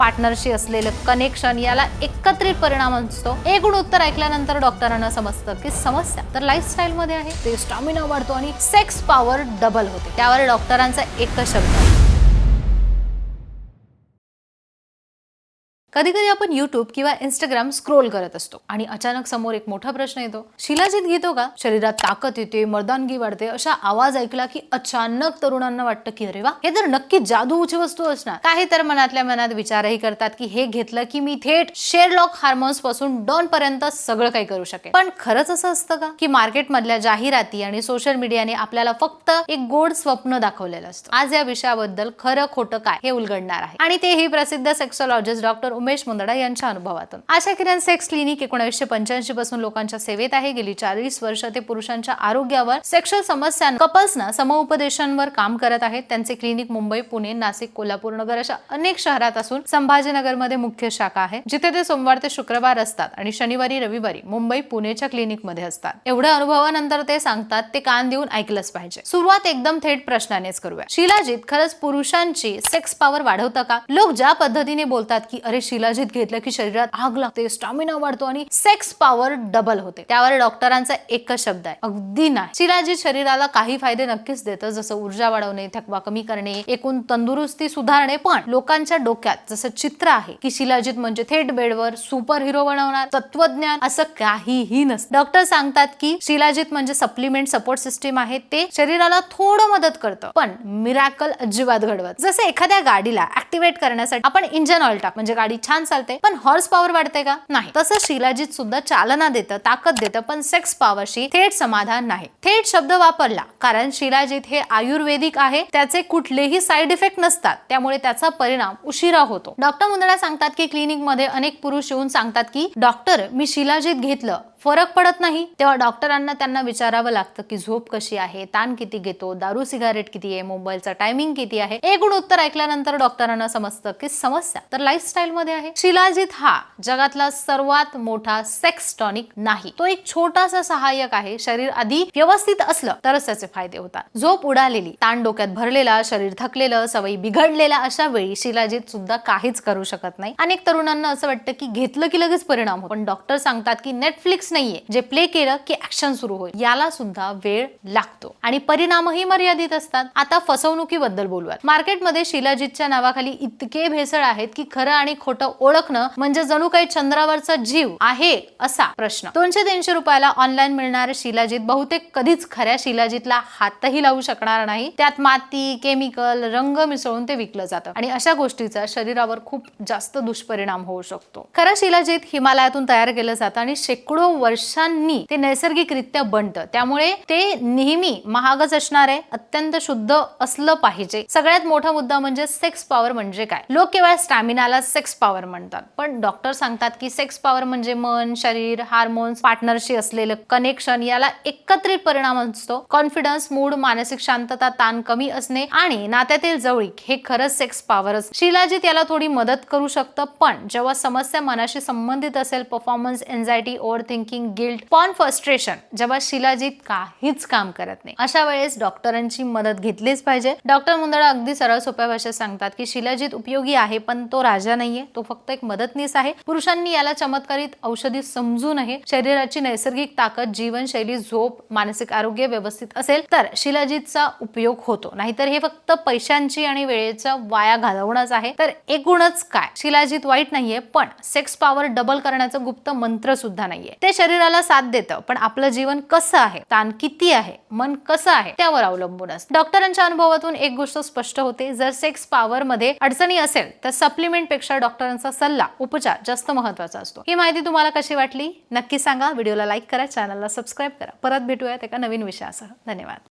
पार्टनरशी असलेलं कनेक्शन याला एकत्रित परिणाम असतो. हे गुण उत्तर ऐकल्यानंतर डॉक्टरांना समजतं की समस्या तर लाईफस्टाईल मध्ये आहे. ते स्टॅमिना वाढतो आणि सेक्स पॉवर डबल होते. त्यावर डॉक्टरांचा एकच शब्द. कधी कधी आपण YouTube किंवा Instagram स्क्रोल करत असतो आणि अचानक समोर एक मोठा प्रश्न येतो. शिलाजीत घेतो का? शरीरात ताकद येते, मर्दानगी वाढते, अशा आवाज ऐकला की अचानक तरुणांना वाटतं की अरे वा, हे तर नक्की जादूची वस्तू असणार. काही तर मनातल्या मनात विचारही करतात की हे घेतलं की मी थेट शेरलॉक हार्मोन्स पासून डॉन पर्यंत सगळं काही करू शकेल. पण खरंच असं असतं का? की मार्केट मधल्या जाहिराती आणि सोशल मीडियाने आपल्याला फक्त एक गोड स्वप्न दाखवलेलं असतं. आज या विषयाबद्दल खरं खोटं काय हे उलगडणार आहे आणि तेही प्रसिद्ध सेक्सॉलॉजिस्ट डॉक्टर उमेश मुंदडा यांच्या अनुभवातून. आशा किरण सेक्स क्लिनिक 1985 पासून लोकांच्या सेवेत आहे. गेली 40 वर्ष ते पुरुषांच्या आरोग्यावर, सेक्शुअल समस्यांवर, कपल्सना समउपदेशांवर काम करत आहेत. त्यांचे क्लिनिक मुंबई, पुणे, नाशिक, कोल्हापूर, नगर अशा अनेक शहरात असून संभाजीनगर मध्ये मुख्य शाखा आहे, जिथे ते सोमवार ते शुक्रवार असतात आणि शनिवारी रविवारी मुंबई, पुणेच्या क्लिनिक मध्ये असतात. एवढ्या अनुभवानंतर ते सांगतात ते कान देऊन ऐकलंच पाहिजे. सुरुवात एकदम थेट प्रश्नानेच करूया. शिलाजीत खरंच पुरुषांची सेक्स पॉवर वाढवतं का? लोक ज्या पद्धतीने बोलतात की अरे शिलाजीत घेतलं की शरीरात आग लागते, स्टॅमिना वाढतो आणि सेक्स पॉवर डबल होते, त्यावर डॉक्टरांचा एकच शब्द आहे, अगदी नाही. शिलाजीत शरीराला काही फायदे नक्कीच देतं, जसं ऊर्जा वाढवणे, थकवा कमी करणे, एकूण तंदुरुस्ती सुधारणे. पण लोकांच्या डोक्यात जसं चित्र आहे की शिलाजीत म्हणजे थेट बेडवर सुपर हिरो बनवणार, तत्वज्ञान, असं काहीही नसतं. डॉक्टर सांगतात की शिलाजीत म्हणजे सप्लिमेंट सपोर्ट सिस्टीम आहे. ते शरीराला थोडं मदत करतं, पण मिराकल अजिबात घडवत. जसं एखाद्या गाडीला ऍक्टिव्हेट करण्यासाठी आपण इंजन ऑइल टाक म्हणजे गाडी छान चालते, पण हॉर्स पॉवर वाढते का? नाही. तसं शिलाजीत सुद्धा चालना देतं, ताकद देतं, पण सेक्स पॉवरशी थेट समाधान नाही. थेट शब्द वापरला कारण शिलाजीत हे आयुर्वेदिक आहे, त्याचे कुठलेही साईड इफेक्ट नसतात, त्यामुळे त्याचा परिणाम उशिरा होतो. डॉक्टर मुंदडा सांगतात की क्लिनिक मध्ये अनेक पुरुष येऊन सांगतात की डॉक्टर मी शिलाजीत घेतलं, फरक पडत नाही. तेव्हा डॉक्टरांना त्यांना विचारावं लागतं की झोप कशी आहे, ताण किती घेतो, दारू सिगारेट किती आहे, मोबाईलचा टायमिंग किती आहे. हे गुण उत्तर ऐकल्यानंतर डॉक्टरांना समजतं की समस्या तर लाईफस्टाईल मध्ये आहे. शिलाजीत हा जगातला सर्वात मोठा सेक्स टॉनिक नाही, तो एक छोटासा सहाय्यक आहे. शरीर आधी व्यवस्थित असलं तरच त्याचे फायदे होतात. झोप उडालेली, ताण डोक्यात भरलेला, शरीर थकलेलं, सवयी बिघडलेल्या अशा वेळी शिलाजीत सुद्धा काहीच करू शकत नाही. अनेक तरुणांना असं वाटतं की घेतलं की लगेच परिणाम होतो, पण डॉक्टर सांगतात की नेटफ्लिक्स नाहीये जे प्ले केलं की ऍक्शन सुरू होईल, याला सुद्धा वेळ लागतो आणि परिणामही मर्यादित असतात. आता फसवणुकीबद्दल बोलूया. मार्केटमध्ये शिलाजीतच्या नावाखाली इतके भेसळ आहेत की खरं आणि खोटं ओळखणं म्हणजे जणू काही चंद्रावरचा जीव आहे असा प्रश्न. 200-300 रुपयाला ऑनलाईन मिळणारे शिलाजीत बहुतेक कधीच खऱ्या शिलाजीतला हातही लावू शकणार नाही. त्यात माती, केमिकल, रंग मिसळून ते विकलं जातं आणि अशा गोष्टीचा शरीरावर खूप जास्त दुष्परिणाम होऊ शकतो. खरं शिलाजीत हिमालयातून तयार केलं जातं आणि शेकडो वर्षांनी ते नैसर्गिकरित्या बनतं, त्यामुळे ते नेहमी महागच असणार आहे. अत्यंत शुद्ध असलं पाहिजे. सगळ्यात मोठा मुद्दा म्हणजे सेक्स पॉवर म्हणजे काय. लोक केवळ स्टॅमिनाला सेक्स पॉवर म्हणतात, पण डॉक्टर सांगतात की सेक्स पॉवर म्हणजे मन, शरीर, हार्मोन्स, पार्टनरशी असलेलं कनेक्शन याला एकत्रित परिणाम असतो. कॉन्फिडन्स, मूड, मानसिक शांतता, ताण कमी असणे आणि नात्यातील जवळीक हे खरंच सेक्स पॉवरच. शिलाजीत याला थोडी मदत करू शकतं, पण जेव्हा समस्या मनाशी संबंधित असेल, performance anxiety, over thinking, guilt, porn frustration, जेव्हा शिलाजीत काहीच काम करत नाही, अशा वेळेस डॉक्टरांची मदत घेतलीच पाहिजे. डॉक्टर मुंदडा अगदी सरळ सोप्या भाषेत सांगतात की शिलाजीत उपयोगी आहे, पण तो राजा नाहीये, तो फक्त एक मदतनीस आहे. पुरुषांनी याला चमत्कारित औषधी समजू नये. शरीराची नैसर्गिक ताकद, जीवनशैली, झोप, मानसिक आरोग्य व्यवस्थित असेल तर शिलाजीतचा उपयोग होतो, नाहीतर हे फक्त पैशांची आणि वेळेचा वाया घालवणंच आहे. तर एकूणच काय, शिलाजीत वाईट नाहीये, पण सेक्स पॉवर डबल करण्याचं गुप्त मंत्र सुद्धा नाहीये. ते शरीराला साथ देतं, पण आपलं जीवन कसं आहे, ताण किती आहे, मन कसं आहे त्यावर अवलंबून असतं. डॉक्टरांच्या अनुभवातून एक गोष्ट स्पष्ट होते, जर सेक्स पॉवर मध्ये अडचणी असेल तर सप्लिमेंट पेक्षा डॉक्टरांचा सल्ला, उपचार जास्त महत्त्वाचा असतो. ही माहिती तुम्हाला कशी वाटली नक्की सांगा. व्हिडिओला लाईक करा, चॅनलला सबस्क्राईब करा. परत भेटूयात एका नवीन विषयासह. धन्यवाद.